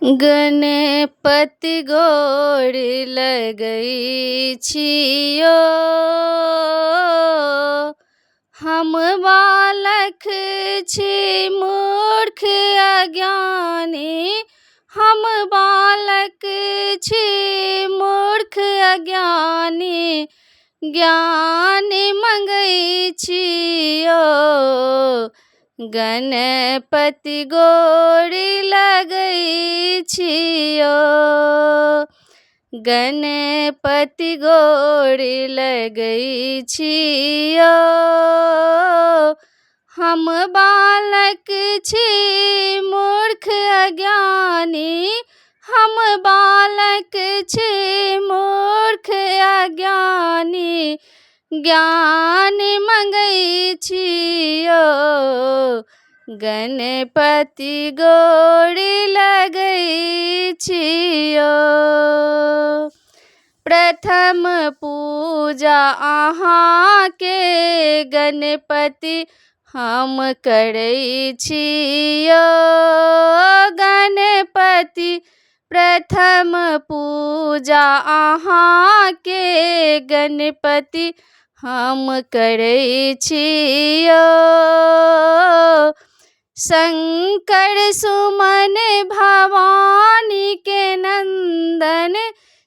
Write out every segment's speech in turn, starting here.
गणपति गोर लगै छियो, हम बालक छी मूर्ख अज्ञानी। हम बालक छी मूर्ख अज्ञानी, ज्ञान मंगै छियो। गणपति गोर लगै छियो, गणपति गोर लगै छियो। हम बालक छी मूर्ख अज्ञानी, हम बालक छी मूर्ख अज्ञानी, ज्ञान मंगै छियो। गणपति गोर लगै छियो। प्रथम पूजा अहाँके गणपति हम करै छियो। गणपति प्रथम पूजा अहाँके गणपति हम करै छियो। शंकर सुमन भवानी के नंदन,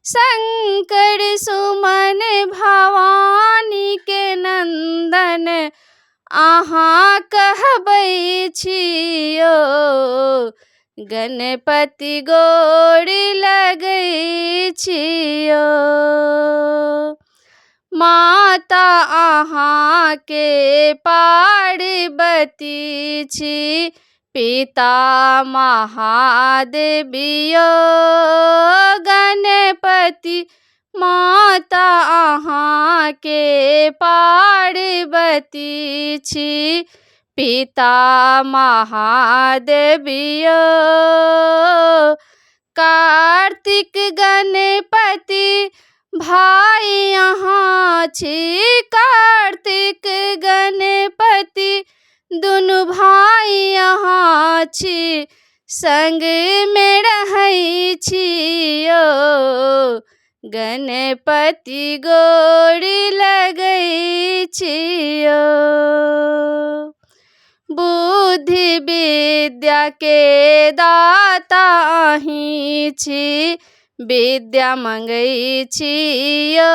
शंकर सुमन भवानी के नंदन, अहाँ कहबै छियो। गणपति गोर लगै छियो। माता अहाँके पार्वती छी, पिता महादेवियो। गणपति माता अहाँके पार्वती छी, पिता महादेवियो। कार्तिक गणपति भाई अहाँ छी, कार्तिक गणपति दुनू भाई अहाँ छी, संग में रहै छियो। गणपति गोर लगै छियो। बुद्धि विद्या के दाता अहीं छी, विद्या मंगै छियो।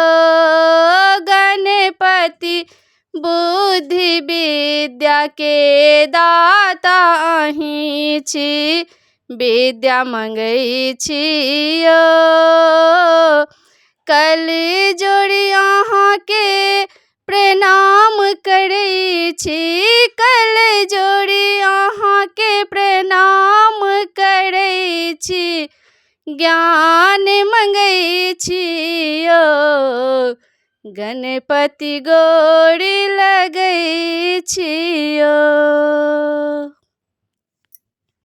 गणपति बुद्धि विद्या के दाता अहीं छी, विद्या मंगै छियो। कल जोड़ी अहाँके प्रणाम करै छी, कल जोड़ी अहाँके प्रणाम करै छी, ज्ञान मंगै छियो। गणपति गोर लगै छियो।